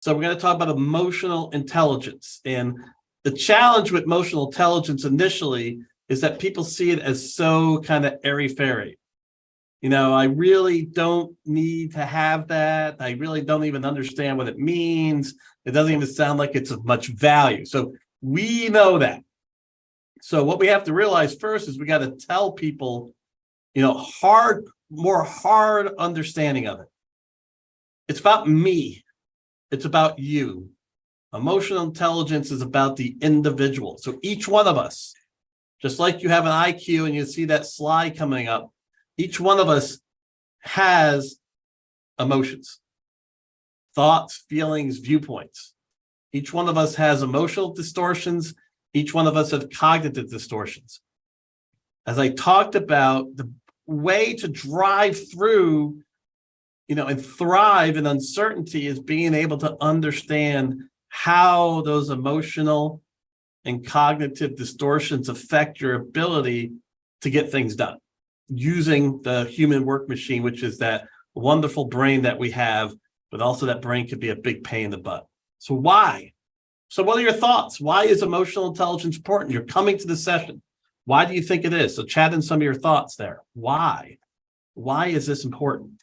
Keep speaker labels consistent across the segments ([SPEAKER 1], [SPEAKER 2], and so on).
[SPEAKER 1] So we're going to talk about emotional intelligence. And the challenge with emotional intelligence initially is that people see it as so kind of airy-fairy. I really don't need to have that. I really don't even understand what it means. It doesn't even sound like it's of much value. So we know that. So what we have to realize first is we got to tell people, more hard understanding of it. It's about me. It's about you. Emotional intelligence is about the individual. So each one of us, just like you have an IQ and you see that slide coming up, each one of us has emotions, thoughts, feelings, viewpoints. Each one of us has emotional distortions. Each one of us has cognitive distortions. As I talked about, the way to drive through, and thrive in uncertainty is being able to understand how those emotional and cognitive distortions affect your ability to get things done using the human work machine, which is that wonderful brain that we have, but also that brain could be a big pain in the butt. So why? So what are your thoughts? Why is emotional intelligence important? You're coming to the session. Why do you think it is? So chat in some of your thoughts there. Why? Why is this important?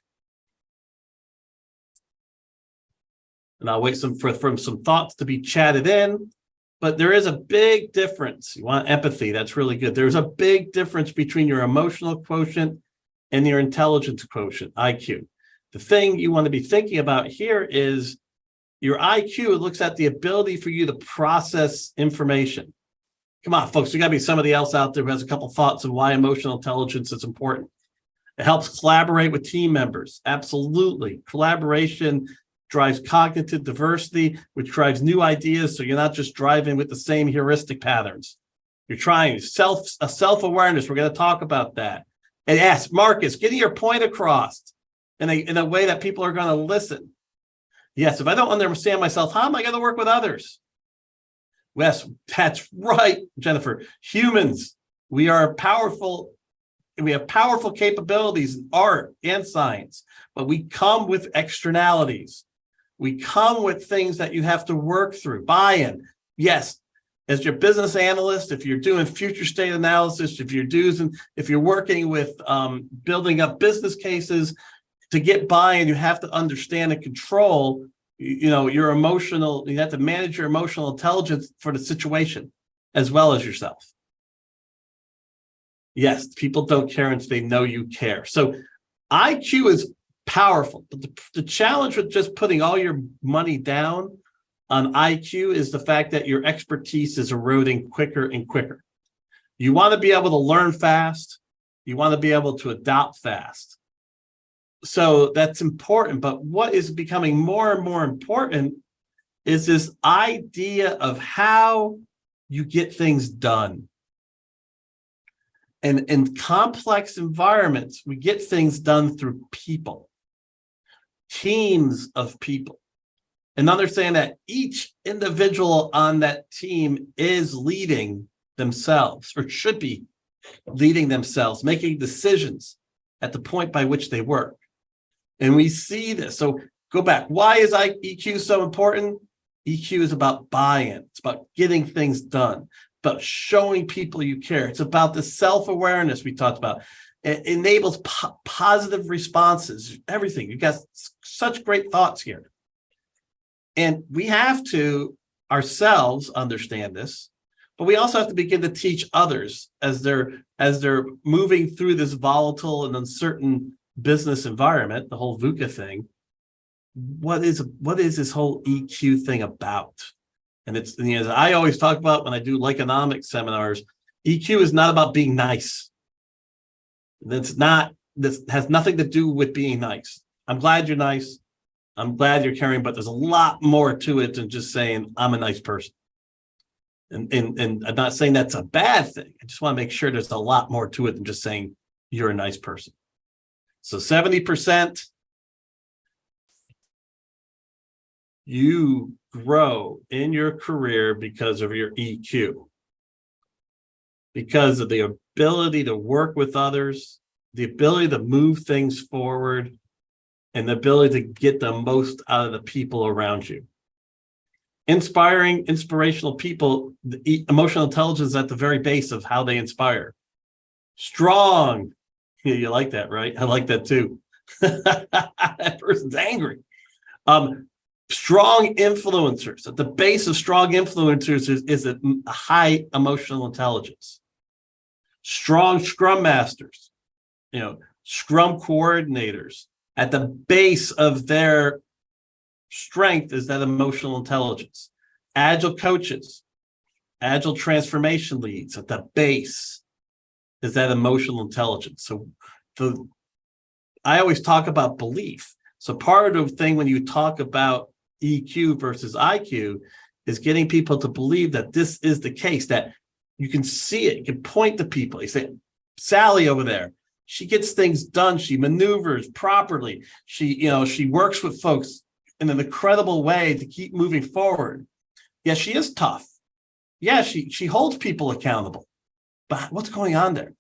[SPEAKER 1] And I'll wait for some thoughts to be chatted in. But there is a big difference. You want empathy, that's really good. There's a big difference between your emotional quotient and your intelligence quotient, IQ. The thing you want to be thinking about here is your IQ looks at the ability for you to process information. Come on, folks, there got to be somebody else out there who has a couple thoughts on why emotional intelligence is important. It helps collaborate with team members. Absolutely. Collaboration drives cognitive diversity, which drives new ideas. So you're not just driving with the same heuristic patterns. You're trying self-awareness. We're going to talk about that. And yes, Marcus, getting your point across in a way that people are going to listen. Yes, if I don't understand myself, how am I going to work with others? Yes, that's right, Jennifer. Humans, we are powerful. We have powerful capabilities in art and science, but we come with externalities. We come with things that you have to work through. Buy-in. Yes, as your business analyst, if you're doing future state analysis, if you're working with building up business cases, to get buy-in, you have to understand and control, your emotional. You have to manage your emotional intelligence for the situation, as well as yourself. Yes, people don't care until they know you care. So IQ is powerful, but the challenge with just putting all your money down on IQ is the fact that your expertise is eroding quicker and quicker. You want to be able to learn fast. You want to be able to adopt fast. So that's important. But what is becoming more and more important is this idea of how you get things done. And in complex environments, we get things done through people. Teams of people, and understand that each individual on that team is leading themselves, or should be leading themselves, making decisions at the point by which they work. And we see this. So go back. Why is EQ so important? EQ is about buy-in. It's about getting things done, about showing people you care. It's about the self-awareness we talked about. It enables positive responses, everything. You got such great thoughts here. And we have to ourselves understand this, but we also have to begin to teach others as they're moving through this volatile and uncertain business environment, the whole VUCA thing. What is this whole EQ thing about? And it's, as I always talk about when I do economic seminars, EQ is not about being nice. This has nothing to do with being nice. I'm glad you're nice. I'm glad you're caring, but there's a lot more to it than just saying I'm a nice person. And I'm not saying that's a bad thing. I just want to make sure there's a lot more to it than just saying you're a nice person. So 70%, you grow in your career because of your EQ. Because of the ability to work with others, the ability to move things forward, and the ability to get the most out of the people around you. Inspiring, inspirational people, the emotional intelligence is at the very base of how they inspire. Strong. Yeah, you like that, right? I like that too. That person's angry. Strong influencers. At the base of strong influencers is a high emotional intelligence. Strong scrum masters, scrum coordinators. At the base of their strength is that emotional intelligence. Agile coaches, agile transformation leads, at the base is that emotional intelligence. So I always talk about belief. So part of the thing when you talk about EQ versus IQ is getting people to believe that this is the case, that you can see it, you can point to people. You say, Sally over there, she gets things done, she maneuvers properly, she works with folks in an incredible way to keep moving forward. Yeah, she is tough. Yeah, she holds people accountable. But what's going on there?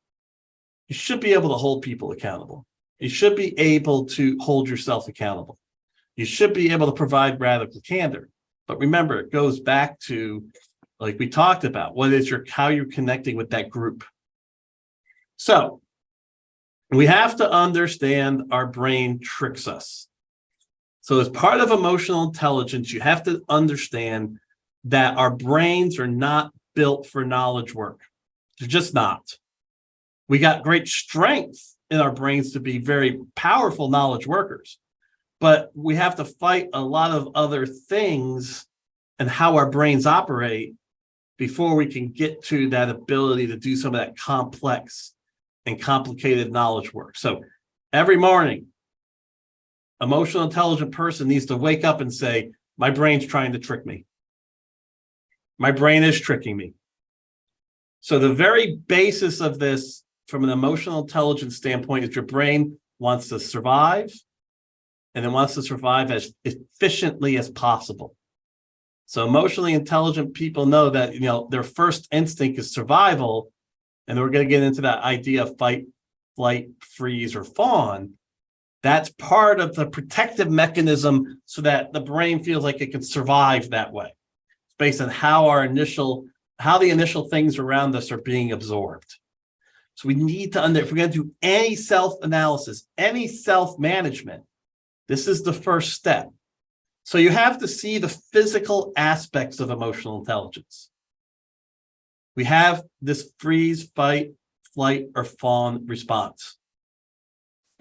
[SPEAKER 1] You should be able to hold people accountable. You should be able to hold yourself accountable. You should be able to provide radical candor. But remember, it goes back to, like we talked about, how you're connecting with that group. So we have to understand our brain tricks us. So as part of emotional intelligence, you have to understand that our brains are not built for knowledge work. They're just not. We got great strength in our brains to be very powerful knowledge workers, but we have to fight a lot of other things and how our brains operate before we can get to that ability to do some of that complex and complicated knowledge work. So every morning, emotional intelligent person needs to wake up and say, my brain's trying to trick me. My brain is tricking me. So the very basis of this from an emotional intelligence standpoint is your brain wants to survive, and it wants to survive as efficiently as possible. So emotionally intelligent people know that, their first instinct is survival, and we're going to get into that idea of fight, flight, freeze, or fawn. That's part of the protective mechanism so that the brain feels like it can survive that way. It's based on how the initial things around us are being absorbed. So we need to if we're going to do any self-analysis, any self-management, this is the first step. So you have to see the physical aspects of emotional intelligence. We have this freeze, fight, flight, or fawn response.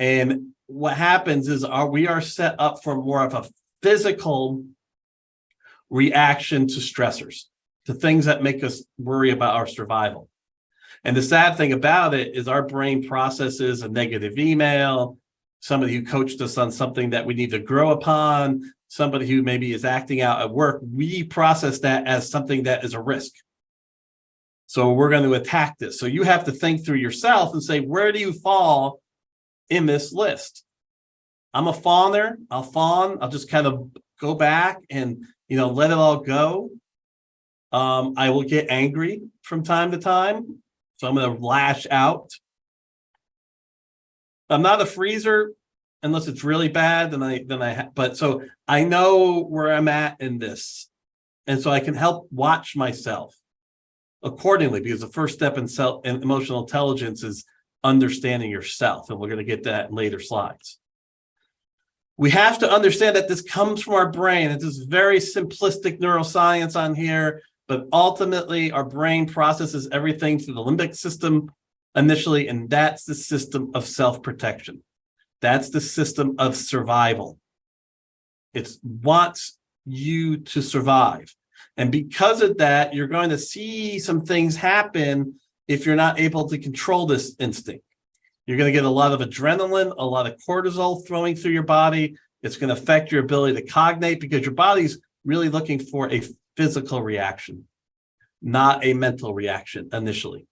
[SPEAKER 1] And what happens is we are set up for more of a physical reaction to stressors, to things that make us worry about our survival. And the sad thing about it is our brain processes a negative email, somebody who coached us on something that we need to grow upon, somebody who maybe is acting out at work. We process that as something that is a risk. So we're going to attack this. So you have to think through yourself and say, where do you fall in this list? I'm a fawner. I'll fawn. I'll just kind of go back and, let it all go. I will get angry from time to time. So I'm going to lash out. I'm not a freezer unless it's really bad. But so I know where I'm at in this. And so I can help watch myself accordingly, because the first step in emotional intelligence is understanding yourself. And we're going to get that in later slides. We have to understand that this comes from our brain. It's this very simplistic neuroscience on here, but ultimately our brain processes everything through the limbic system initially, and that's the system of self-protection. That's the system of survival. It wants you to survive. And because of that, you're going to see some things happen if you're not able to control this instinct. You're going to get a lot of adrenaline, a lot of cortisol flowing through your body. It's going to affect your ability to cognate because your body's really looking for a physical reaction, not a mental reaction initially.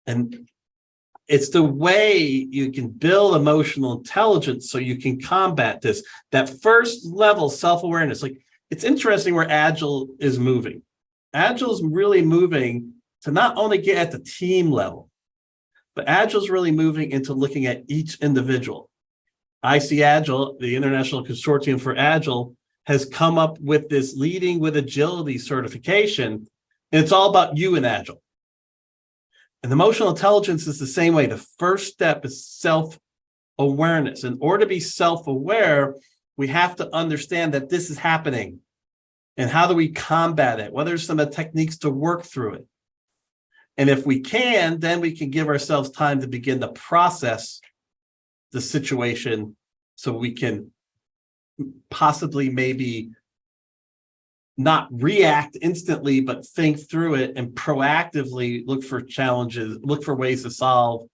[SPEAKER 1] And it's the way you can build emotional intelligence so you can combat this. That first level self-awareness. Like, it's interesting where Agile is moving. Agile is really moving to not only get at the team level, but Agile is really moving into looking at each individual. I see Agile, the International Consortium for Agile, has come up with this leading with agility certification. And it's all about you and Agile. And emotional intelligence is the same way. The first step is self-awareness. In order to be self-aware, we have to understand that this is happening. And how do we combat it? What are some of the techniques to work through it? And if we can, then we can give ourselves time to begin to process the situation so we can possibly maybe not react instantly, but think through it and proactively look for challenges, look for ways to solve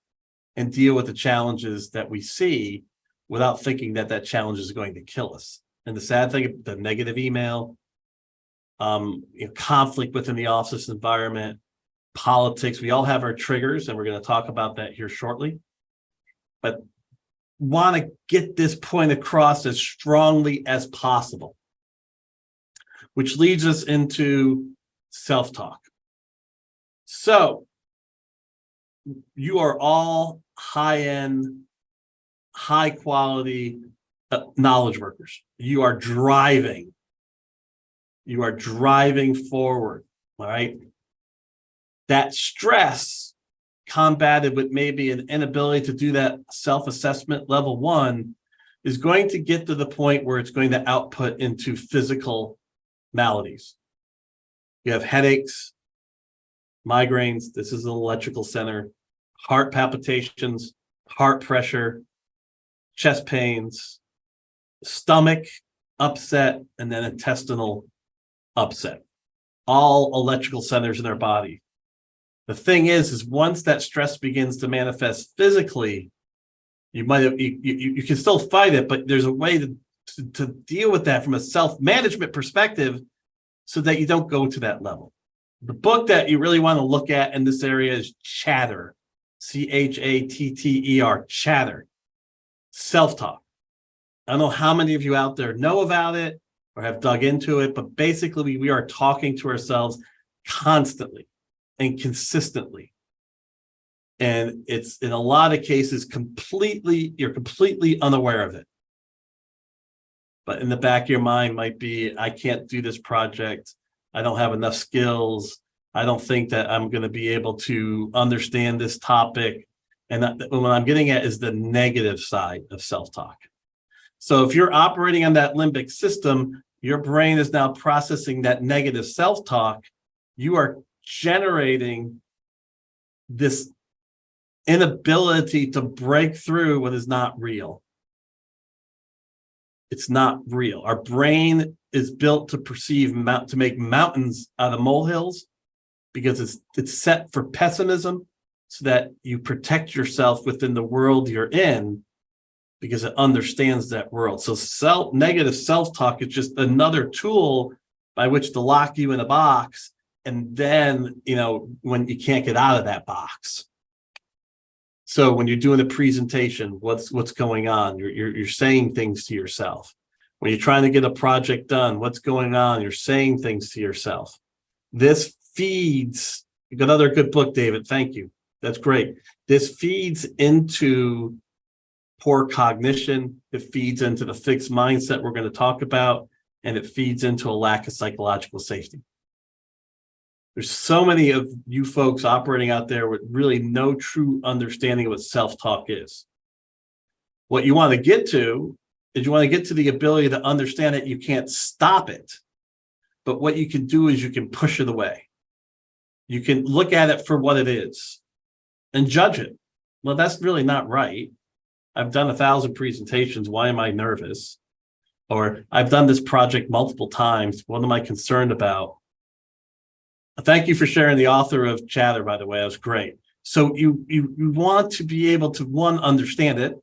[SPEAKER 1] and deal with the challenges that we see without thinking that that challenge is going to kill us. And the sad thing, the negative email, conflict within the office environment, politics, we all have our triggers, and we're going to talk about that here shortly. But want to get this point across as strongly as possible, which leads us into self-talk. So you are all high-end, high-quality knowledge workers. You are driving. You are driving forward, all right? That stress combated with maybe an inability to do that self-assessment level 1 is going to get to the point where it's going to output into physical maladies. You have headaches, migraines, this is an electrical center, heart palpitations, heart pressure, chest pains, stomach upset, and then intestinal upset. All electrical centers in our body. The thing is once that stress begins to manifest physically, you can still fight it, but there's a way to deal with that from a self-management perspective so that you don't go to that level. The book that you really want to look at in this area is Chatter, Chatter, Chatter, self-talk. I don't know how many of you out there know about it or have dug into it, but basically we are talking to ourselves constantly and consistently. And it's in a lot of cases you're completely unaware of it. But in the back of your mind might be, I can't do this project. I don't have enough skills. I don't think that I'm going to be able to understand this topic. And what I'm getting at is the negative side of self-talk. So if you're operating on that limbic system, your brain is now processing that negative self-talk. You are generating this inability to break through what is not real. It's not real. Our brain is built to to make mountains out of molehills because it's set for pessimism so that you protect yourself within the world you're in because it understands that world. So negative self-talk is just another tool by which to lock you in a box. And then, when you can't get out of that box. So when you're doing a presentation, what's going on? You're saying things to yourself. When you're trying to get a project done, what's going on? You're saying things to yourself. This feeds, another good book, David. Thank you. That's great. This feeds into poor cognition. It feeds into the fixed mindset we're going to talk about, and it feeds into a lack of psychological safety. There's so many of you folks operating out there with really no true understanding of what self-talk is. What you want to get to is you want to get to the ability to understand that you can't stop it. But what you can do is you can push it away. You can look at it for what it is and judge it. Well, that's really not right. I've done 1,000 presentations. Why am I nervous? Or I've done this project multiple times. What am I concerned about? Thank you for sharing the author of Chatter, by the way. That was great. So you want to be able to, one, understand it.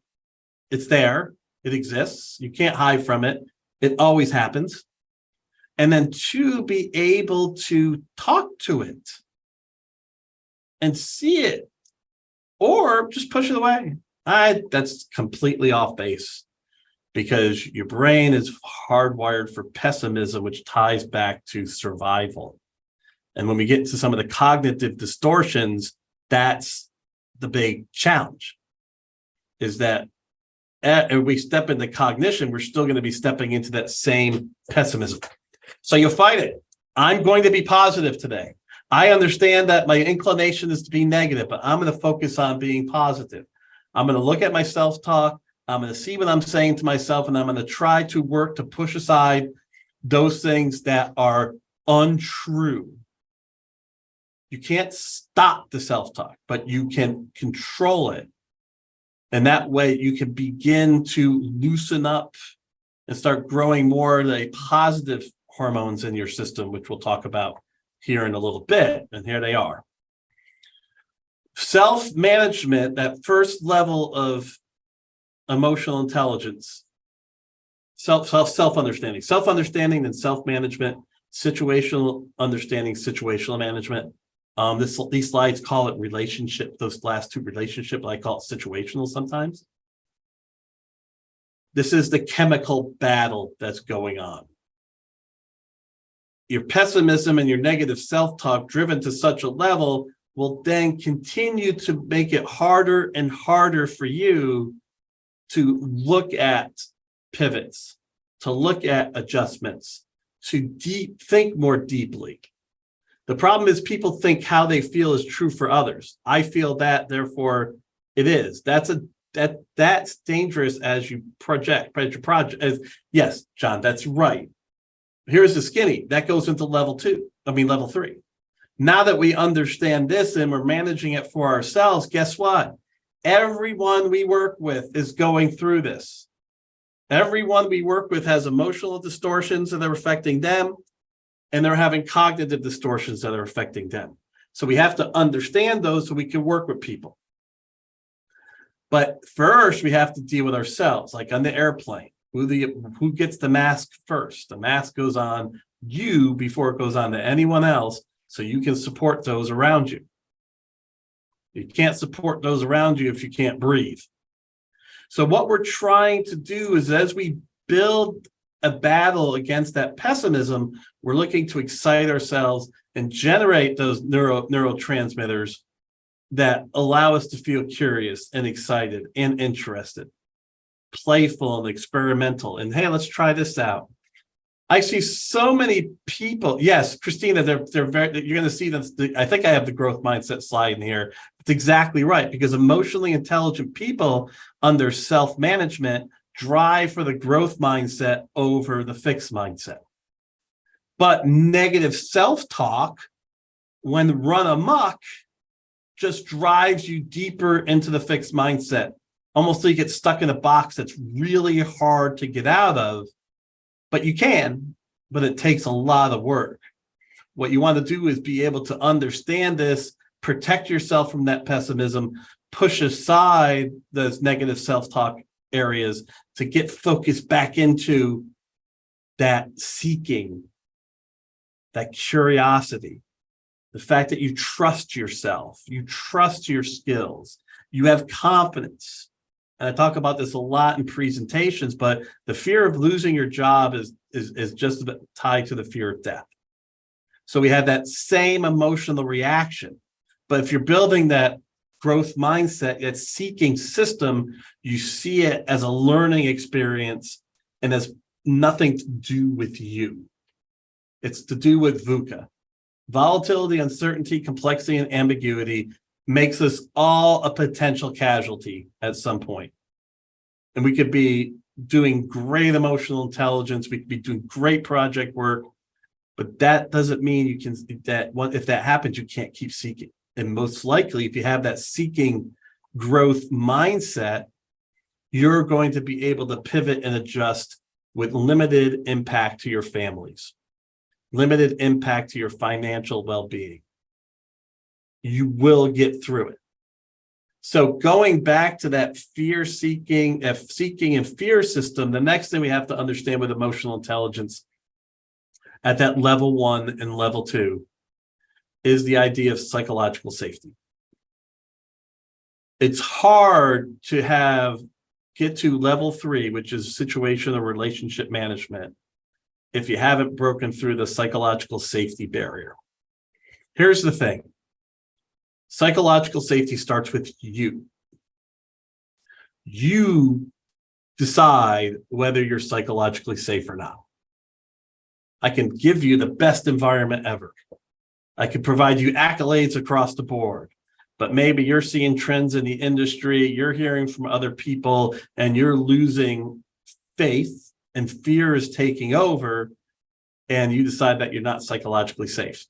[SPEAKER 1] It's there. It exists. You can't hide from it. It always happens. And then two, be able to talk to it and see it or just push it away. That's completely off base because your brain is hardwired for pessimism, which ties back to survival. And when we get to some of the cognitive distortions, that's the big challenge, is that and we step into cognition, we're still going to be stepping into that same pessimism. So you fight it. I'm going to be positive today. I understand that my inclination is to be negative, but I'm going to focus on being positive. I'm going to look at my self-talk. I'm going to see what I'm saying to myself, and I'm going to try to work to push aside those things that are untrue. You can't stop the self-talk, but you can control it. And that way you can begin to loosen up and start growing more of the positive hormones in your system, which we'll talk about here in a little bit. And here they are. Self-management, that first level of emotional intelligence, self-understanding, then self-management, situational understanding, situational management. These slides call it relationship, those last two relationship, I call it situational sometimes. This is the chemical battle that's going on. Your pessimism and your negative self-talk driven to such a level will then continue to make it harder and harder for you to look at pivots, to look at adjustments, to think more deeply. The problem is people think how they feel is true for others. I feel that, therefore it is. That's dangerous as you project. Yes, John, that's right. Here's the skinny. That goes into level 3. Now that we understand this and we're managing it for ourselves, guess what? Everyone we work with is going through this. Everyone we work with has emotional distortions that are affecting them, and they're having cognitive distortions that are affecting them. So we have to understand those so we can work with people. But first, we have to deal with ourselves, like on the airplane. Who gets the mask first? The mask goes on you before it goes on to anyone else, so you can support those around you. You can't support those around you if you can't breathe. So what we're trying to do is, as we build a battle against that pessimism, we're looking to excite ourselves and generate those neurotransmitters that allow us to feel curious and excited and interested, playful and experimental. And hey, let's try this out. I see so many people. Yes, Christina, they're very, you're going to see them. I think I have the growth mindset slide in here. It's exactly right, because emotionally intelligent people under self-management drive for the growth mindset over the fixed mindset. But negative self-talk, when run amok, just drives you deeper into the fixed mindset, almost so you get stuck in a box that's really hard to get out of. But you can, but it takes a lot of work. What you want to do is be able to understand this, protect yourself from that pessimism, push aside those negative self-talk areas to get focused back into that seeking, that curiosity, the fact that you trust yourself, you trust your skills, you have confidence. And I talk about this a lot in presentations, but the fear of losing your job is just tied to the fear of death. So we have that same emotional reaction. But if you're building that growth mindset, that seeking system, you see it as a learning experience and has nothing to do with you. It's to do with VUCA. Volatility, uncertainty, complexity, and ambiguity makes us all a potential casualty at some point. And we could be doing great emotional intelligence, we could be doing great project work, but that doesn't mean you can, if that happens, you can't keep seeking. And most likely, if you have that seeking growth mindset, you're going to be able to pivot and adjust with limited impact to your families, limited impact to your financial well-being. You will get through it. So going back to that seeking and fear system, the next thing we have to understand with emotional intelligence at that level 1 and level 2 is the idea of psychological safety. It's hard to get to level 3, which is situational relationship management, if you haven't broken through the psychological safety barrier. Here's the thing. Psychological safety starts with you. You decide whether you're psychologically safe or not. I can give you the best environment ever. I can provide you accolades across the board, but maybe you're seeing trends in the industry, you're hearing from other people, and you're losing faith and fear is taking over, and you decide that you're not psychologically safe.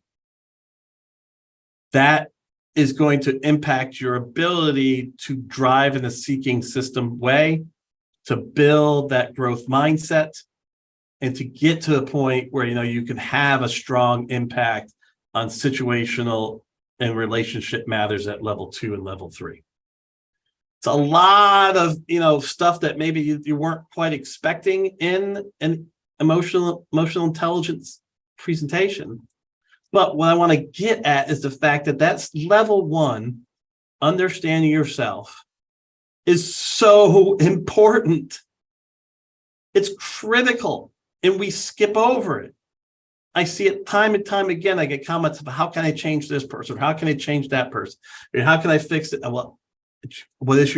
[SPEAKER 1] That is going to impact your ability to drive in a seeking system way, to build that growth mindset, and to get to a point where you can have a strong impact on situational and relationship matters at level 2 and level 3. It's a lot of stuff that maybe you weren't quite expecting in an emotional intelligence presentation. But what I want to get at is the fact that that's level 1, understanding yourself, is so important. It's critical, and we skip over it. I see it time and time again. I get comments about how can I change this person? How can I change that person? Or how can I fix it? Well, what is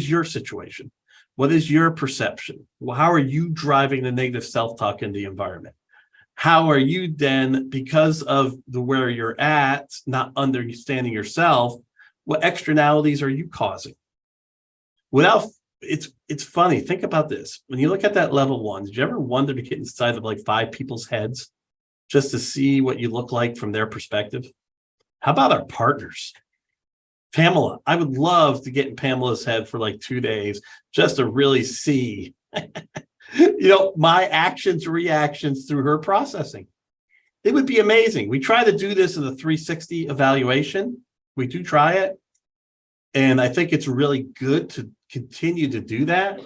[SPEAKER 1] your situation? What is your perception? Well, how are you driving the negative self-talk in the environment? How are you then, because of where you're at, not understanding yourself, what externalities are you causing? It's funny. Think about this. When you look at that level 1, did you ever wonder to get inside of like 5 people's heads just to see what you look like from their perspective? How about our partners? Pamela, I would love to get in Pamela's head for like 2 days just to really see my actions, reactions through her processing. It would be amazing. We try to do this in the 360 evaluation. We do try it. And I think it's really good to continue to do that.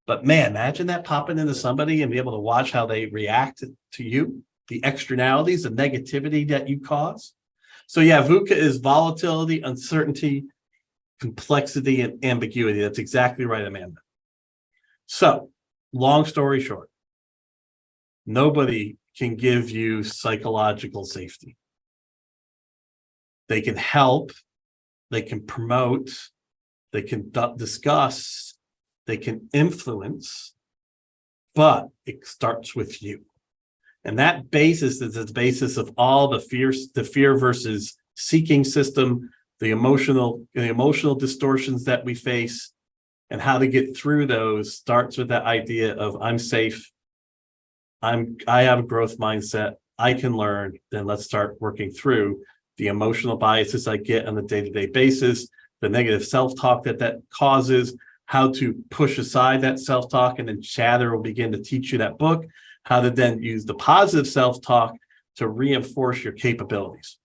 [SPEAKER 1] But man, imagine that popping into somebody and be able to watch how they react to you, the externalities, the negativity that you cause. So yeah, VUCA is volatility, uncertainty, complexity, and ambiguity. That's exactly right, Amanda. So long story short, nobody can give you psychological safety. They can help, they can promote, they can discuss, they can influence, but it starts with you. And that basis is the basis of all the fear versus seeking system, the emotional distortions that we face, and how to get through those starts with that idea of I'm safe, I have a growth mindset, I can learn. Then let's start working through the emotional biases I get on a day-to-day basis, the negative self-talk that causes, how to push aside that self-talk, and then Chatter will begin to teach you that book, how to then use the positive self-talk to reinforce your capabilities.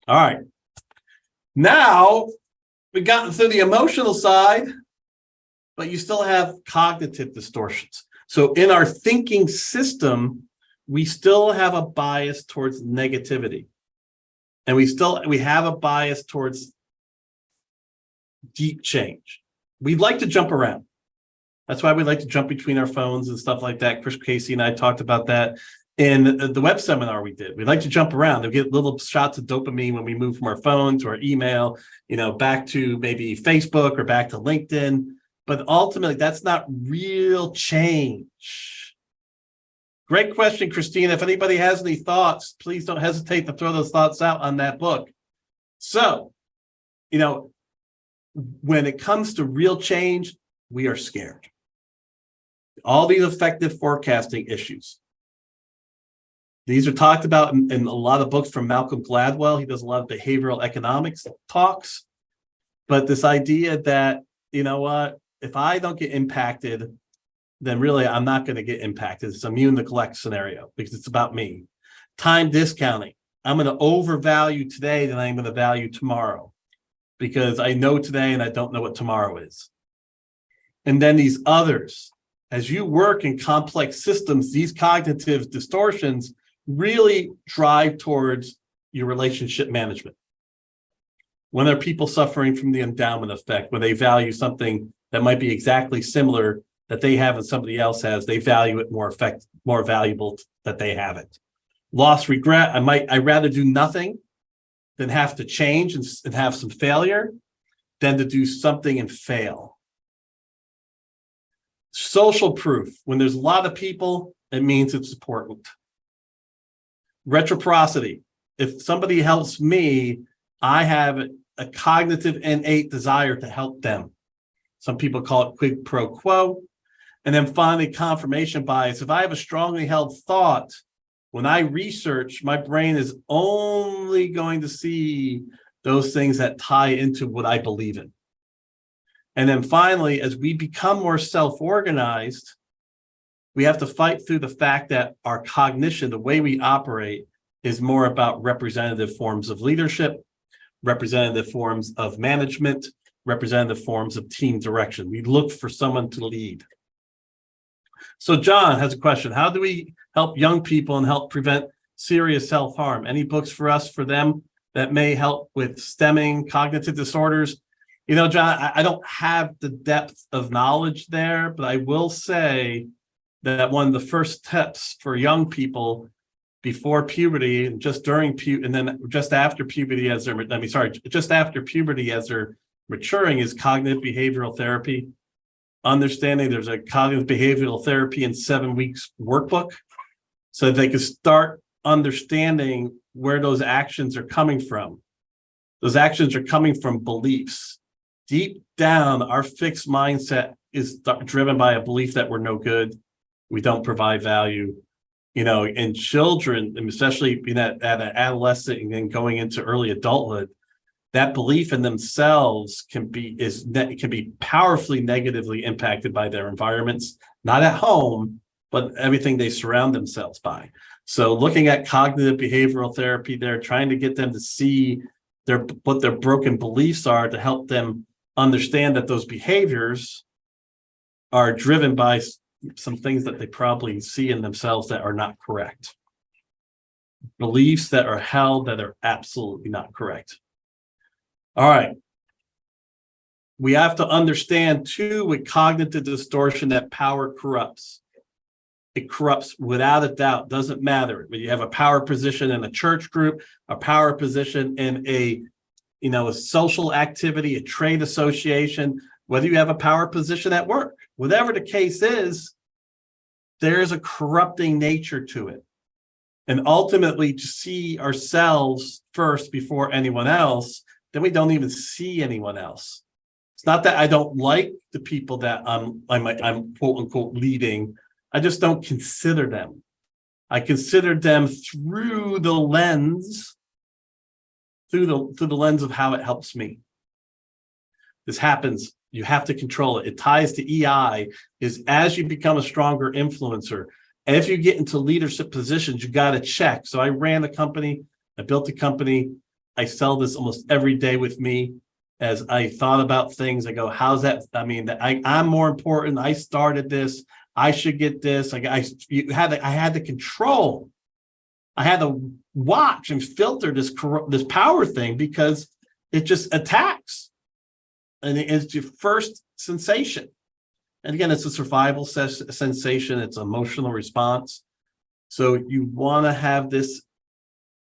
[SPEAKER 1] All right. Now we've gotten through the emotional side, but you still have cognitive distortions. So in our thinking system, we still have a bias towards negativity. And we have a bias towards deep change. We'd like to jump around. That's why we like to jump between our phones and stuff like that. Chris Casey and I talked about that in the web seminar we did. We like to jump around and get little shots of dopamine when we move from our phone to our email, back to maybe Facebook or back to LinkedIn. But ultimately, that's not real change. Great question, Christina. If anybody has any thoughts, please don't hesitate to throw those thoughts out on that book. So, when it comes to real change, we are scared. All these effective forecasting issues. These are talked about in a lot of books from Malcolm Gladwell. He does a lot of behavioral economics talks. But this idea that, if I don't get impacted, then really I'm not going to get impacted. It's immune neglect scenario because it's about me. Time discounting. I'm going to overvalue today than I'm going to value tomorrow because I know today and I don't know what tomorrow is. And then these others, as you work in complex systems, these cognitive distortions really drive towards your relationship management. When are people suffering from the endowment effect, where they value something that might be exactly similar that they have and somebody else has, they value it more valuable that they have it. Loss, regret, I'd rather do nothing than have to change and have some failure than to do something and fail. Social proof. When there's a lot of people, it means it's important. Reciprocity. If somebody helps me, I have a cognitive innate desire to help them. Some people call it quid pro quo. And then finally, confirmation bias. If I have a strongly held thought, when I research, my brain is only going to see those things that tie into what I believe in. And then finally, as we become more self-organized, we have to fight through the fact that our cognition, the way we operate, is more about representative forms of leadership, representative forms of management, representative forms of team direction. We look for someone to lead. So John has a question. How do we help young people and help prevent serious self-harm? Any books for us, for them, that may help with stemming cognitive disorders? You know, John, I don't have the depth of knowledge there, but I will say that one of the first steps for young people before puberty and just during and then just after puberty as they're, just after puberty as they're maturing is cognitive behavioral therapy. Understanding there's a cognitive behavioral therapy in 7 weeks workbook, so they can start understanding where those actions are coming from. Those actions are coming from beliefs. Deep down, our fixed mindset is driven by a belief that we're no good, we don't provide value. You know, in children, and especially at an adolescent and then going into early adulthood, that belief in themselves can be powerfully negatively impacted by their environments, not at home, but everything they surround themselves by. So looking at cognitive behavioral therapy, they're trying to get them to see what their broken beliefs are, to help them understand that those behaviors are driven by some things that they probably see in themselves that are not correct. Beliefs that are held that are absolutely not correct. All right. We have to understand too, with cognitive distortion, that power corrupts. It corrupts without a doubt. Doesn't matter. When you have a power position in a church group, a power position in a social activity, a trade association, whether you have a power position at work, whatever the case is, there's a corrupting nature to it. And ultimately, to see ourselves first before anyone else, then we don't even see anyone else. It's not that I don't like the people that I'm quote unquote leading. I just don't consider them. I consider them through the lens of how it helps me. This happens. You have to control it. It ties to EI, is as you become a stronger influencer, as you get into leadership positions, you got to check. So I ran a company, I built a company, I sell this almost every day with me. As I thought about things, I go, how's that? I mean, I'm more important. I started this. I should get this. I had to control. I had to watch and filter this power thing, because it just attacks. And it's your first sensation. And again, it's a survival sensation. It's an emotional response. So you want to have this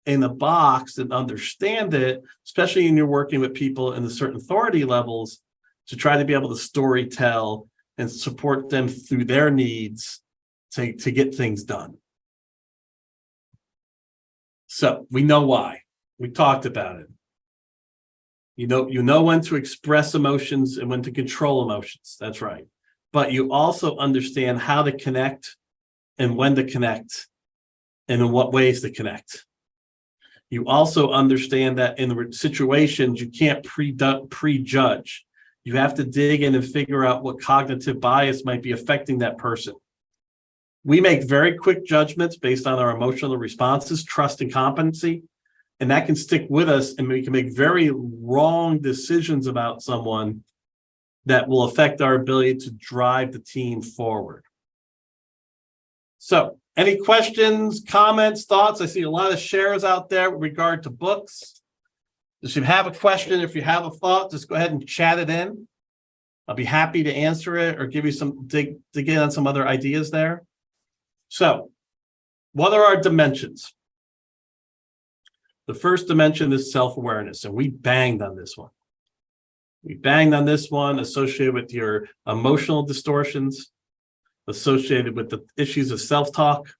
[SPEAKER 1] in a box and understand it, especially when you're working with people in the certain authority levels, to try to be able to story tell and support them through their needs to get things done. So we know why. We talked about it. You know when to express emotions and when to control emotions. That's right. But you also understand how to connect and when to connect and in what ways to connect. You also understand that in situations, you can't prejudge. You have to dig in and figure out what cognitive bias might be affecting that person. We make very quick judgments based on our emotional responses, trust and competency, and that can stick with us, and we can make very wrong decisions about someone that will affect our ability to drive the team forward. So, any questions, comments, thoughts? I see a lot of shares out there with regard to books. If you have a question, if you have a thought, just go ahead and chat it in. I'll be happy to answer it or give you some dig in on some other ideas there. So, what are our dimensions? The first dimension is self-awareness, and we banged on this one. We banged on this one associated with your emotional distortions. associated with the issues of self-talk,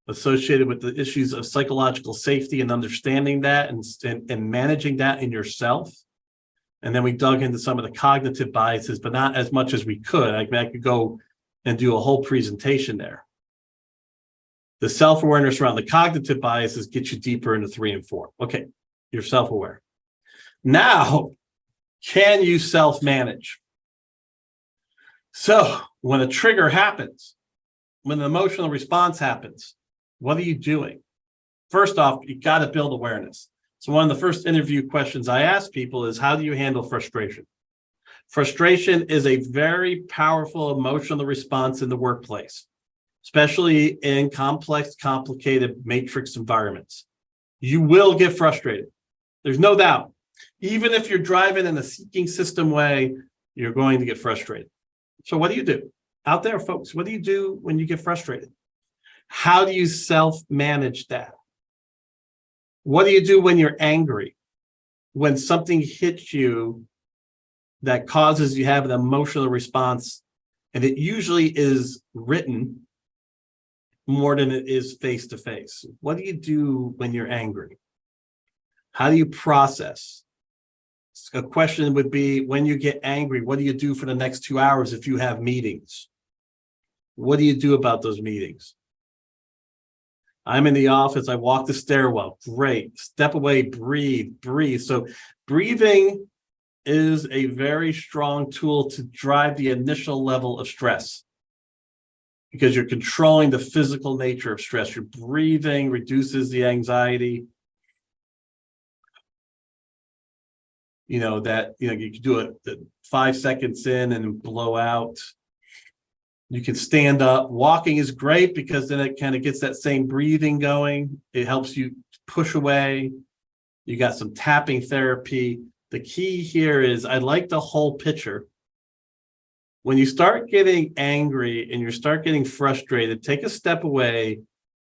[SPEAKER 1] associated with the issues of psychological safety and understanding that and managing that in yourself. And then we dug into some of the cognitive biases, but not as much as we could. I could go and do a whole presentation there. The self-awareness around the cognitive biases gets you deeper into 3 and 4. Okay, you're self-aware. Now, can you self-manage? So when a trigger happens, when an emotional response happens, what are you doing? First off, you got to build awareness. So one of the first interview questions I ask people is, how do you handle frustration? Frustration is a very powerful emotional response in the workplace, especially in complex, complicated matrix environments. You will get frustrated. There's no doubt. Even if you're driving in a seeking system way, you're going to get frustrated. So what do you do? Out there, folks, what do you do when you get frustrated? How do you self-manage that? What do you do when you're angry? When something hits you that causes you to have an emotional response, and it usually is written more than it is face-to-face. What do you do when you're angry? How do you process? A question would be, when you get angry, what do you do for the next 2 hours if you have meetings? What do you do about those meetings? I'm in the office, I walk the stairwell. Great. Step away, breathe. So breathing is a very strong tool to drive the initial level of stress, because you're controlling the physical nature of stress. Your breathing reduces the anxiety. You can do it 5 seconds in and blow out. You can stand up. Walking is great because then it kind of gets that same breathing going. It helps you push away. You got some tapping therapy. The key here is, I like the whole picture. When you start getting angry and you start getting frustrated, take a step away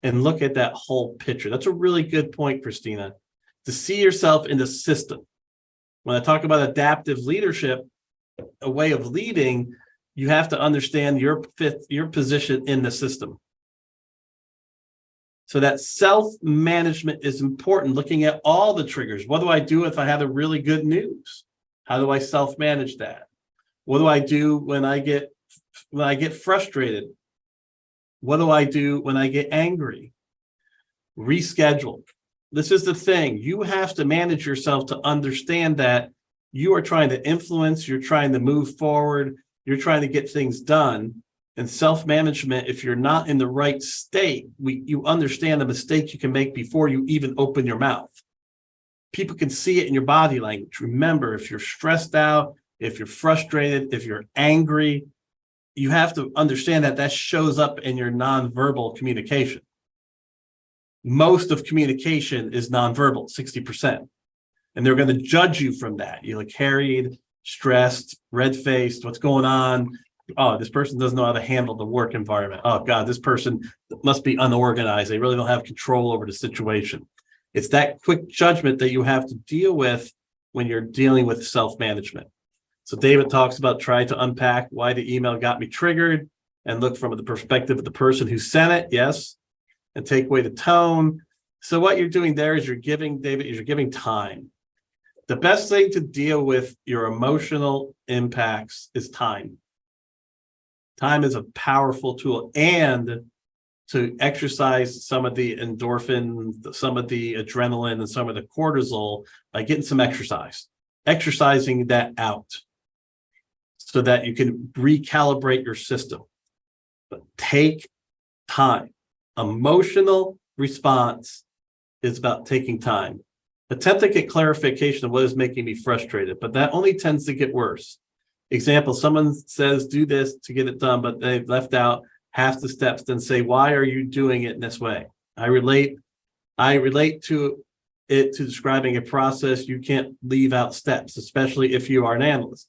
[SPEAKER 1] and look at that whole picture. That's a really good point, Christina, to see yourself in the system. When I talk about adaptive leadership, a way of leading, you have to understand your position in the system. So that self-management is important, looking at all the triggers. What do I do if I have a really good news? How do I self-manage that? What do I do when I get frustrated? What do I do when I get angry? Reschedule. This is the thing. You have to manage yourself to understand that you are trying to influence, you're trying to move forward, you're trying to get things done. And self-management, if you're not in the right state, you understand the mistakes you can make before you even open your mouth. People can see it in your body language. Remember, if you're stressed out, if you're frustrated, if you're angry, you have to understand that shows up in your nonverbal communication. Most of communication is nonverbal, 60%. And they're going to judge you from that. You look harried, stressed, red-faced, what's going on? Oh, this person doesn't know how to handle the work environment. Oh, God, this person must be unorganized. They really don't have control over the situation. It's that quick judgment that you have to deal with when you're dealing with self-management. So David talks about trying to unpack why the email got me triggered and look from the perspective of the person who sent it, yes, and take away the tone. So what you're doing there is you're giving time. The best thing to deal with your emotional impacts is time. Time is a powerful tool, and to exercise some of the endorphin, some of the adrenaline, and some of the cortisol by getting some exercise, exercising that out so that you can recalibrate your system. But take time. Emotional response is about taking time. Attempt to get clarification of what is making me frustrated, but that only tends to get worse. Example, someone says, do this to get it done, but they've left out half the steps, then say, why are you doing it in this way? I relate to it to describing a process. You can't leave out steps, especially if you are an analyst,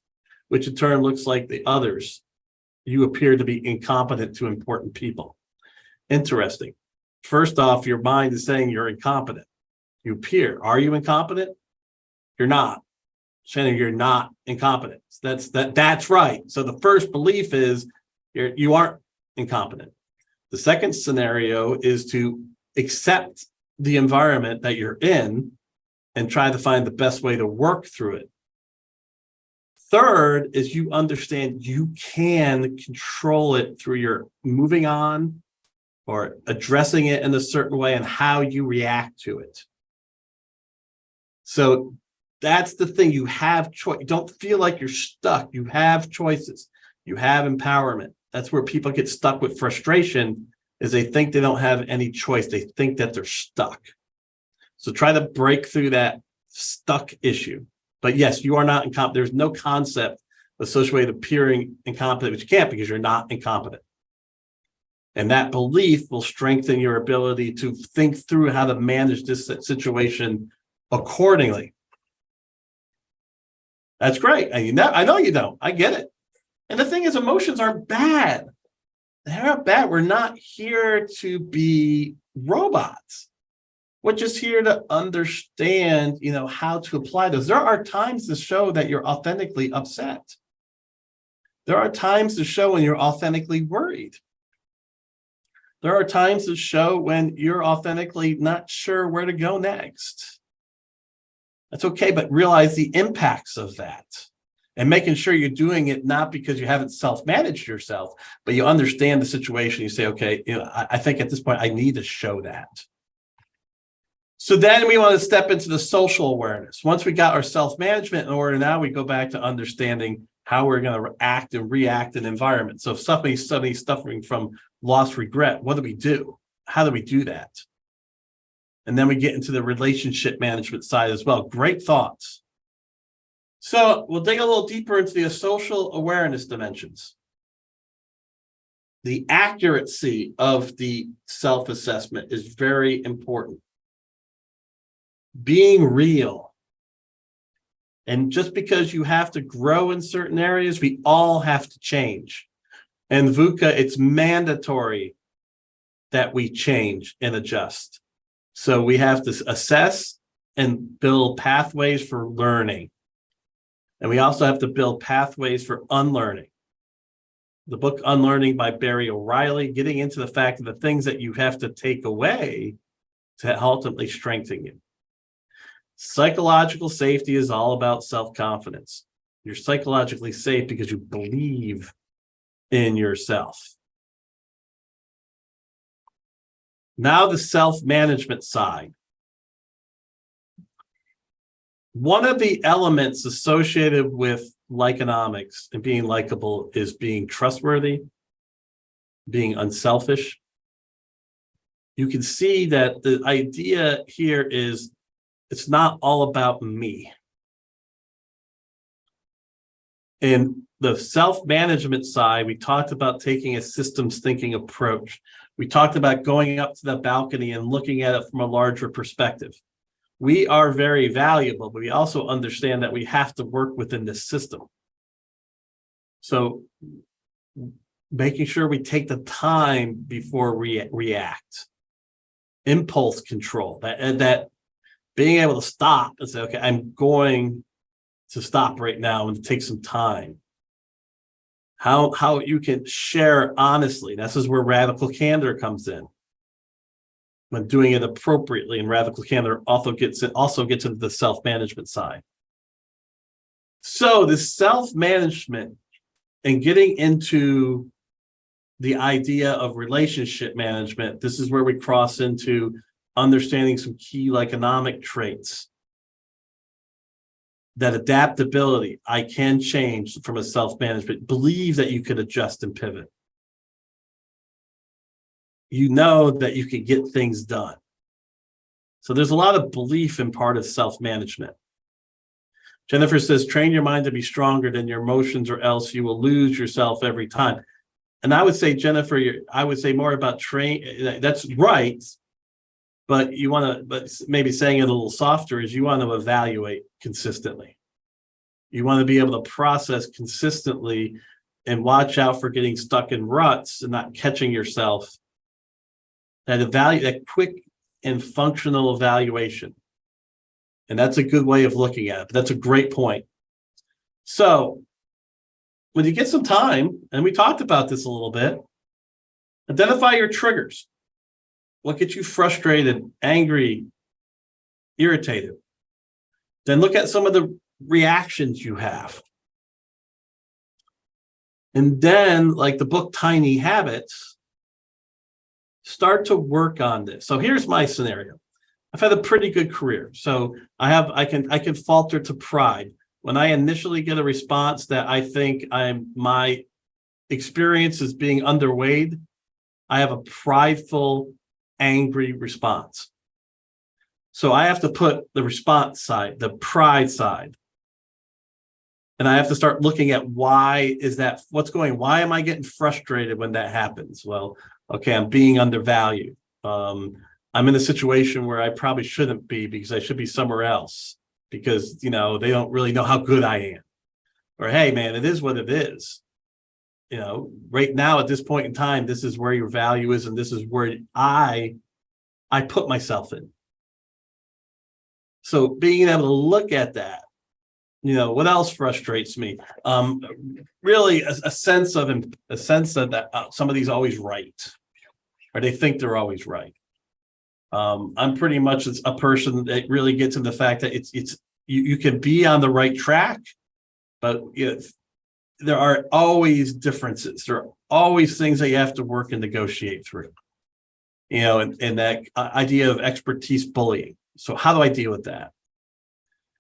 [SPEAKER 1] which in turn looks like the others. You appear to be incompetent to important people. Interesting. First off, your mind is saying you're incompetent. You appear. Are you incompetent? You're not. Shannon, you're not incompetent. That's right. So the first belief is you aren't incompetent. The second scenario is to accept the environment that you're in and try to find the best way to work through it. Third is you understand you can control it through your moving on or addressing it in a certain way and how you react to it. So that's the thing. You have choice. You don't feel like you're stuck. You have choices. You have empowerment. That's where people get stuck with frustration, is they think they don't have any choice. They think that they're stuck. So try to break through that stuck issue. But yes, you are not incompetent. There's no concept associated with appearing incompetent, but you can't, because you're not incompetent. And that belief will strengthen your ability to think through how to manage this situation accordingly. That's great. And I know you don't. I get it. And the thing is, emotions aren't bad. They're not bad. We're not here to be robots. We're just here to understand, how to apply those. There are times to show that you're authentically upset. There are times to show when you're authentically worried. There are times to show when you're authentically not sure where to go next. That's okay, but realize the impacts of that and making sure you're doing it not because you haven't self-managed yourself, but you understand the situation. You say, okay, I think at this point I need to show that. So then we want to step into the social awareness. Once we got our self-management in order, now we go back to understanding how we're going to act and react in environment. So if somebody's suffering from lost regret, what do we do? How do we do that? And then we get into the relationship management side as well. Great thoughts. So we'll dig a little deeper into the social awareness dimensions. The accuracy of the self-assessment is very important. Being real. And just because you have to grow in certain areas, we all have to change. And VUCA, it's mandatory that we change and adjust. So we have to assess and build pathways for learning. And we also have to build pathways for unlearning. The book Unlearning by Barry O'Reilly, getting into the fact of the things that you have to take away to ultimately strengthen you. Psychological safety is all about self-confidence. You're psychologically safe because you believe in yourself. Now the self-management side. One of the elements associated with likeonomics and being likable is being trustworthy, being unselfish. You can see that the idea here is it's not all about me. In the self-management side, we talked about taking a systems thinking approach. We talked about going up to the balcony and looking at it from a larger perspective. We are very valuable, but we also understand that we have to work within this system. So making sure we take the time before we react. Impulse control, that being able to stop and say, okay, I'm going to stop right now and take some time. How you can share honestly. This is where radical candor comes in. When doing it appropriately, and radical candor also gets into the self-management side. So the self-management and getting into the idea of relationship management, this is where we cross into understanding some key economic traits. That adaptability, I can change from a self-management, believe that you could adjust and pivot. You know that you can get things done. So there's a lot of belief in part of self-management. Jennifer says, train your mind to be stronger than your emotions, or else you will lose yourself every time. And I would say, Jennifer, I would say more about train. That's right. But you want to, but maybe saying it a little softer is you want to evaluate consistently. You want to be able to process consistently and watch out for getting stuck in ruts and not catching yourself. That quick and functional evaluation. And that's a good way of looking at it. But that's a great point. So when you get some time, and we talked about this a little bit, Identify your triggers. What gets you frustrated, angry, irritated? Then look at some of the reactions you have. And then, like the book Tiny Habits, start to work on this. So here's my scenario. I've had a pretty good career. So I can falter to pride. When I initially get a response that I think my experience is being underweighed, I have a prideful, angry response. So I have to put the response side, the pride side. And I have to start looking at why am I getting frustrated when that happens? Well, okay, I'm being undervalued. I'm in a situation where I probably shouldn't be because I should be somewhere else because, they don't really know how good I am. Or, hey, man, it is what it is. Right now at this point in time, this is where your value is, and this is where I put myself in. So being able to look at that, what else frustrates me? Really a sense that somebody's always right, or they think they're always right. I'm pretty much a person that really gets into the fact that you can be on the right track, but there are always differences. There are always things that you have to work and negotiate through. And that idea of expertise bullying. So how do I deal with that?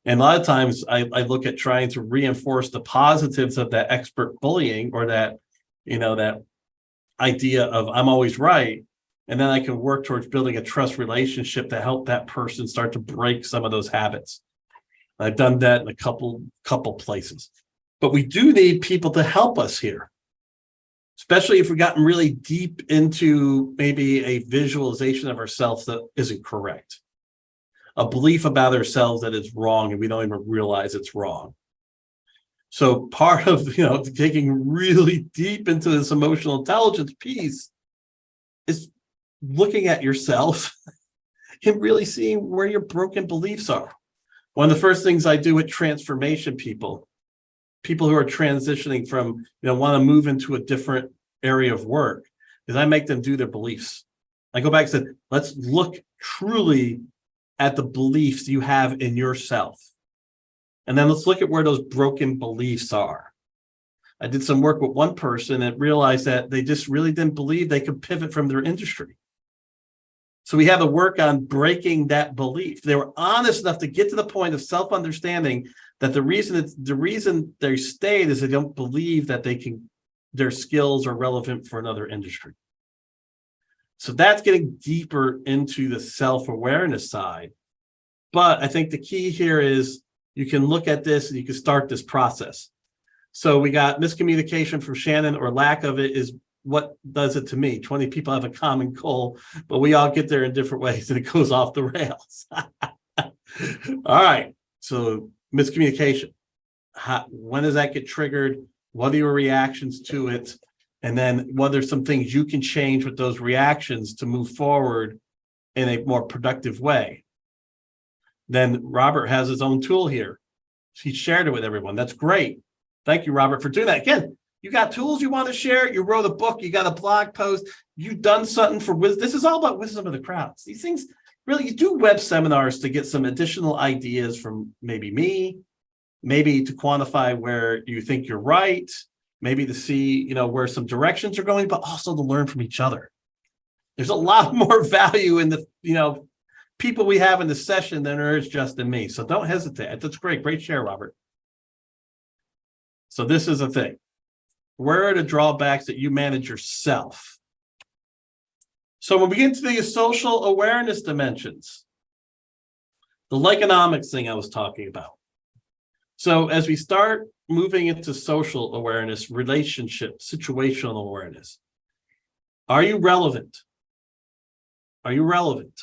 [SPEAKER 1] And a lot of times I look at trying to reinforce the positives of that expert bullying, or that, that idea of I'm always right. And then I can work towards building a trust relationship to help that person start to break some of those habits. I've done that in a couple places. But we do need people to help us here, especially if we've gotten really deep into maybe a visualization of ourselves that isn't correct. A belief about ourselves that is wrong and we don't even realize it's wrong. So part of taking really deep into this emotional intelligence piece is looking at yourself and really seeing where your broken beliefs are. One of the first things I do with transformation people who are transitioning from want to move into a different area of work, is I make them do their beliefs. I go back and say, let's look truly at the beliefs you have in yourself. And then let's look at where those broken beliefs are. I did some work with one person and realized that they just really didn't believe they could pivot from their industry. So we had to work on breaking that belief. They were honest enough to get to the point of self-understanding that the reason they stayed is they don't believe that their skills are relevant for another industry. So that's getting deeper into the self-awareness side. But I think the key here is you can look at this and you can start this process. So we got miscommunication from Shannon, or lack of it, is what does it to me. 20 people have a common goal, but we all get there in different ways and it goes off the rails. All right. So miscommunication. When does that get triggered? What are your reactions to it? And then what are some things you can change with those reactions to move forward in a more productive way? Then Robert has his own tool here. He shared it with everyone. That's great. Thank you, Robert, for doing that. Again, you got tools you want to share. You wrote a book. You got a blog post. You've done something for wisdom. This is all about wisdom of the crowds. These things, really, you do web seminars to get some additional ideas from maybe me, maybe to quantify where you think you're right, maybe to see, where some directions are going, but also to learn from each other. There's a lot more value in the, people we have in the session than there is just in me. So don't hesitate. That's great. Great share, Robert. So this is the thing. Where are the drawbacks that you manage yourself? So when we get into the social awareness dimensions, the Lyconomics thing I was talking about. So as we start moving into social awareness, relationship, situational awareness, are you relevant? Are you relevant?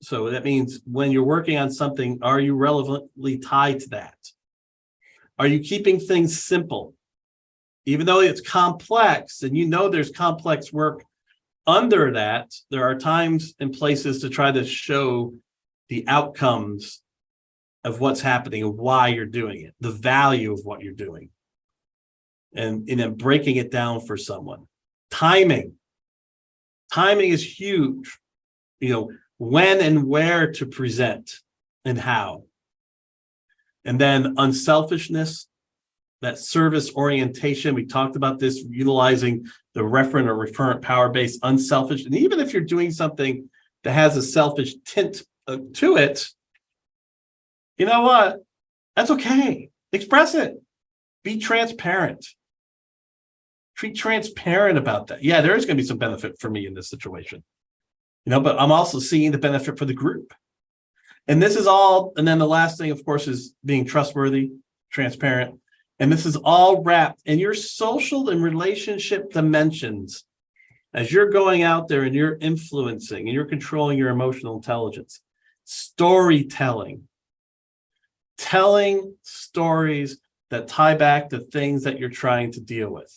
[SPEAKER 1] So that means when you're working on something, are you relevantly tied to that? Are you keeping things simple? Even though it's complex, and there's complex work under that, there are times and places to try to show the outcomes of what's happening and why you're doing it, the value of what you're doing, and then breaking it down for someone. Timing. Timing is huge. When and where to present and how. And then unselfishness, that service orientation. We talked about this, utilizing the referent or referent power base, unselfish. And even if you're doing something that has a selfish tint to it, you know what? That's okay. Express it. Be transparent. Be transparent about that. Yeah, there is going to be some benefit for me in this situation. But I'm also seeing the benefit for the group. And this is all, and then the last thing, of course, is being trustworthy, transparent. And this is all wrapped in your social and relationship dimensions as you're going out there and you're influencing and you're controlling your emotional intelligence. Storytelling. Telling stories that tie back to things that you're trying to deal with.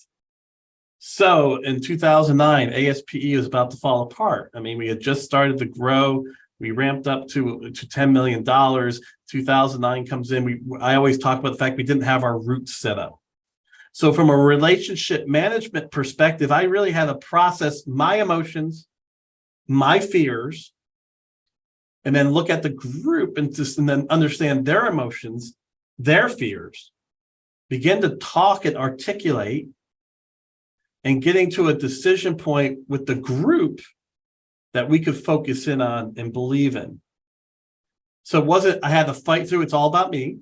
[SPEAKER 1] So in 2009, ASPE was about to fall apart. I mean, we had just started to grow. We ramped up to $10 million. 2009 comes in. I always talk about the fact we didn't have our roots set up. So from a relationship management perspective, I really had to process my emotions, my fears, and then look at the group and then understand their emotions, their fears, begin to talk and articulate, and getting to a decision point with the group that we could focus in on and believe in. So it wasn't, I had to fight through, it's all about me,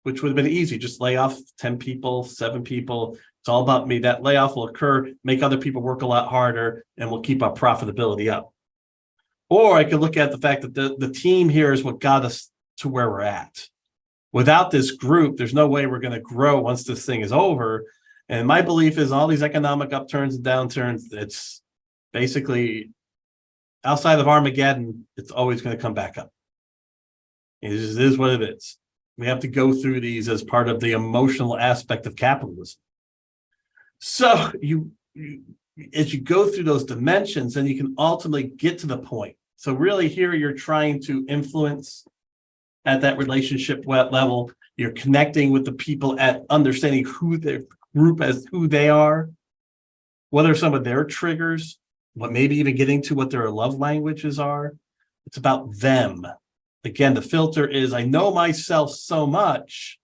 [SPEAKER 1] which would have been easy. Just lay off 10 people, 7 people. It's all about me. That layoff will occur, make other people work a lot harder, and we'll keep our profitability up. Or I could look at the fact that the team here is what got us to where we're at. Without this group, there's no way we're going to grow once this thing is over. And my belief is all these economic upturns and downturns, it's basically outside of Armageddon, it's always going to come back up. It is what it is. We have to go through these as part of the emotional aspect of capitalism. So as you go through those dimensions, then you can ultimately get to the point. So really here you're trying to influence at that relationship level. You're connecting with the people at understanding who their group as who they are, what are some of their triggers, what maybe even getting to what their love languages are. It's about them. Again, the filter is I know myself so much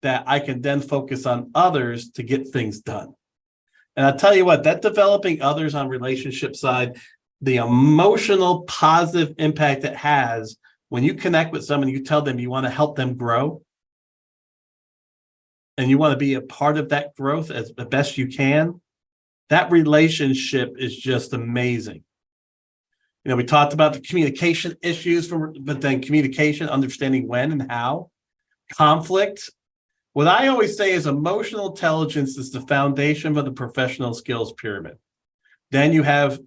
[SPEAKER 1] that I can then focus on others to get things done. And I'll tell you what, that developing others on relationship side, the emotional positive impact it has when you connect with someone, you tell them you want to help them grow and you want to be a part of that growth as the best you can, that relationship is just amazing. We talked about the communication issues, but then communication, understanding when and how, conflict. What I always say is emotional intelligence is the foundation of the professional skills pyramid. Then you have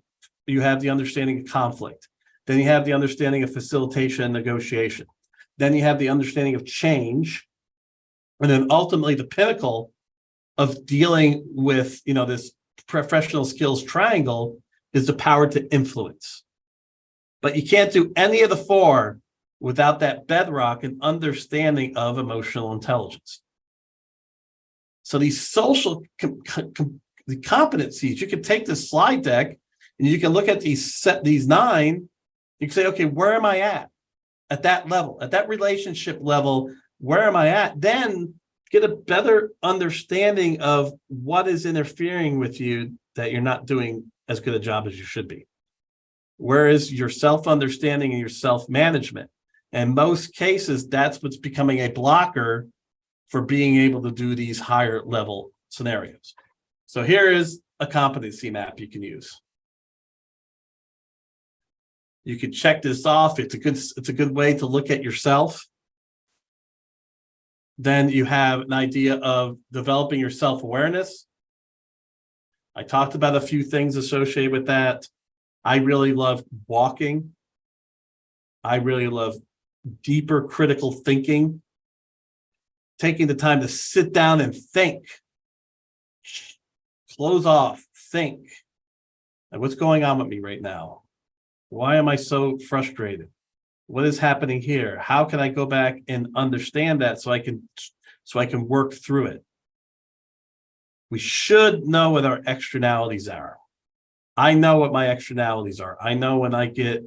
[SPEAKER 1] the understanding of conflict. Then you have the understanding of facilitation and negotiation. Then you have the understanding of change. And then ultimately the pinnacle of dealing with, this professional skills triangle is the power to influence. But you can't do any of the four without that bedrock and understanding of emotional intelligence. So these social competencies, you can take this slide deck and you can look at these 9. You can say, okay, where am I at that level, at that relationship level? Where am I at? Then get a better understanding of what is interfering with you that you're not doing as good a job as you should be. Where is your self-understanding and your self-management? In most cases, that's what's becoming a blocker for being able to do these higher level scenarios. So here is a competency map you can use. You can check this off. It's a good way to look at yourself. Then you have an idea of developing your self-awareness. I talked about a few things associated with that. I really love walking. I really love deeper critical thinking. Taking the time to sit down and think. Close off, think. Like, what's going on with me right now? Why am I so frustrated? What is happening here? How can I go back and understand that so I can work through it? We should know what our externalities are. I know what my externalities are. I know when I get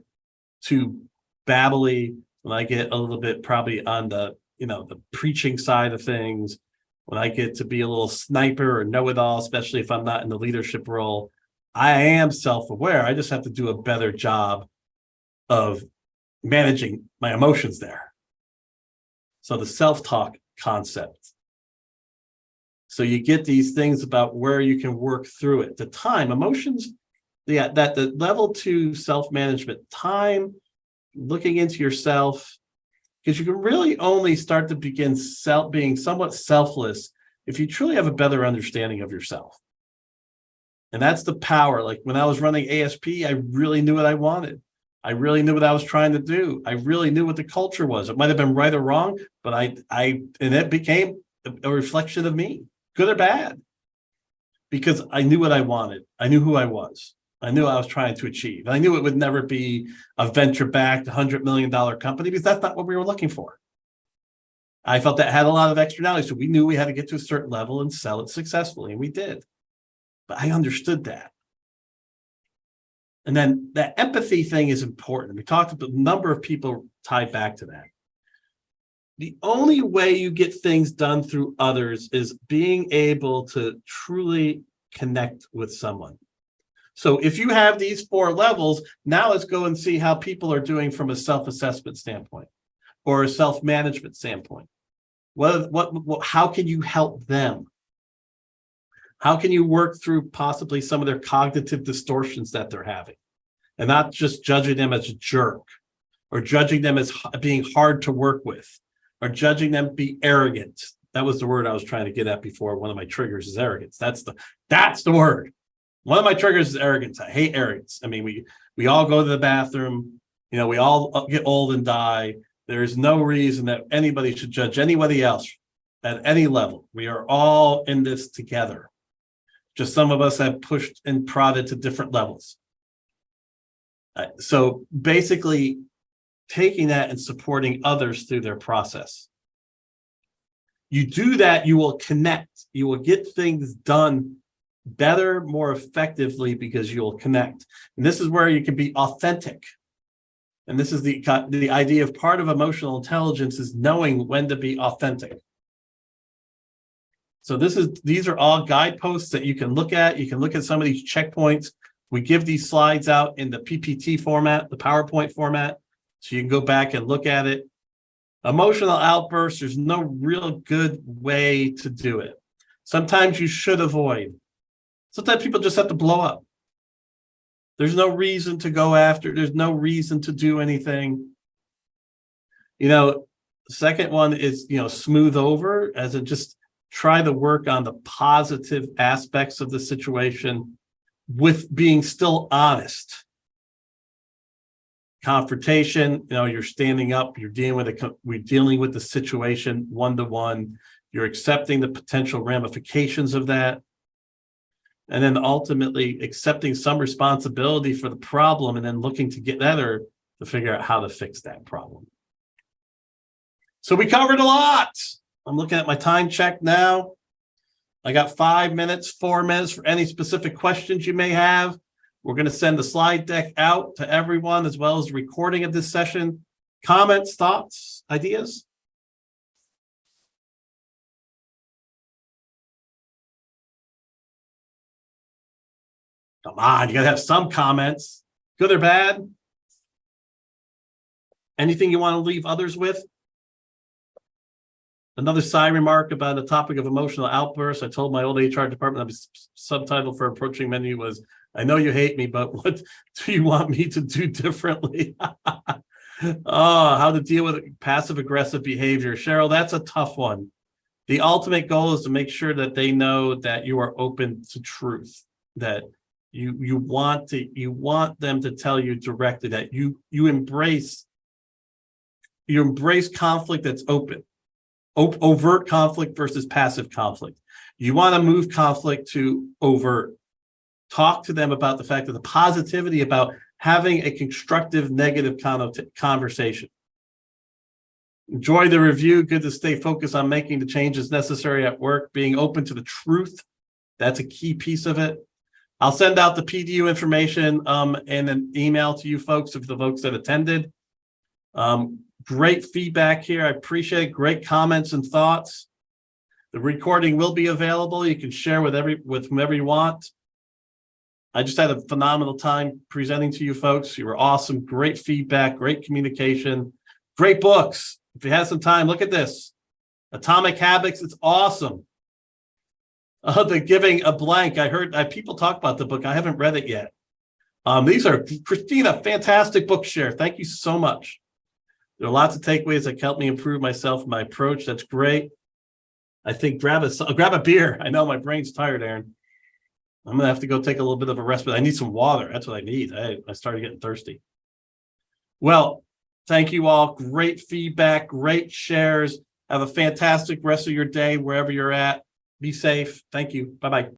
[SPEAKER 1] too babbly, when I get a little bit probably on the, the preaching side of things, when I get to be a little sniper or know-it-all, especially if I'm not in the leadership role, I am self-aware. I just have to do a better job of managing my emotions there. So the self-talk concept. So you get these things about where you can work through it. The time, emotions, that the level 2 self-management, time, looking into yourself, because you can really only start to begin being somewhat selfless if you truly have a better understanding of yourself. And that's the power. Like when I was running ASP, I really knew what I wanted. I really knew what I was trying to do. I really knew what the culture was. It might have been right or wrong, but and it became a reflection of me, good or bad, because I knew what I wanted. I knew who I was. I knew what I was trying to achieve. I knew it would never be a venture-backed $100 million company because that's not what we were looking for. I felt that had a lot of externalities. So we knew we had to get to a certain level and sell it successfully, and we did. But I understood that. And then that empathy thing is important. We talked about a number of people tied back to that. The only way you get things done through others is being able to truly connect with someone. So if you have these 4 levels, now let's go and see how people are doing from a self-assessment standpoint or a self-management standpoint. How can you help them? How can you work through possibly some of their cognitive distortions that they're having and not just judging them as a jerk or judging them as being hard to work with or judging them be arrogant? That was the word I was trying to get at before. One of my triggers is arrogance. That's the word. One of my triggers is arrogance. I hate arrogance. I mean, we all go to the bathroom. We all get old and die. There is no reason that anybody should judge anybody else at any level. We are all in this together. Just some of us have pushed and prodded to different levels. So basically, taking that and supporting others through their process. You do that, you will connect. You will get things done better, more effectively because you'll connect. And this is where you can be authentic. And this is the idea of part of emotional intelligence is knowing when to be authentic. So these are all guideposts that you can look at. You can look at some of these checkpoints. We give these slides out in the PPT format, the PowerPoint format, so you can go back and look at it. Emotional outbursts, there's no real good way to do it. Sometimes you should avoid. Sometimes people just have to blow up. There's no reason to go after. There's no reason to do anything. The second one is, smooth over, as in just try to work on the positive aspects of the situation with being still honest. Confrontation, you're standing up, we're dealing with the situation one-to-one. You're accepting the potential ramifications of that. And then ultimately accepting some responsibility for the problem and then looking to get better to figure out how to fix that problem. So we covered a lot. I'm looking at my time check now. I got 5 minutes, 4 minutes for any specific questions you may have. We're going to send the slide deck out to everyone as well as the recording of this session. Comments, thoughts, ideas? Come on, you got to have some comments, good or bad. Anything you want to leave others with? Another side remark about the topic of emotional outbursts. I told my old HR department, the subtitle for approaching menu was, I know you hate me, but what do you want me to do differently? How to deal with passive aggressive behavior. Cheryl, that's a tough one. The ultimate goal is to make sure that they know that you are open to truth, that you want them to tell you directly, that you embrace conflict that's open. Overt conflict versus passive conflict. You want to move conflict to overt. Talk to them about the fact that the positivity about having a constructive negative conversation. Enjoy the review. Good to stay focused on making the changes necessary at work. Being open to the truth. That's a key piece of it. I'll send out the PDU information in an email to you folks, of the folks that attended. Great feedback here. I appreciate it. Great comments and thoughts. The recording will be available. You can share with whomever you want. I just had a phenomenal time presenting to you folks. You were awesome. Great feedback, great communication, great books. If you have some time, look at this. Atomic Habits. It's awesome. The Giving a Blank. I heard people talk about the book. I haven't read it yet. These are, Christina, fantastic book share. Thank you so much. There are lots of takeaways that help me improve myself, my approach. That's great. I think grab a beer. I know my brain's tired, Aaron. I'm going to have to go take a little bit of a rest, but I need some water. That's what I need. I started getting thirsty. Well, thank you all. Great feedback, great shares. Have a fantastic rest of your day wherever you're at. Be safe. Thank you. Bye-bye.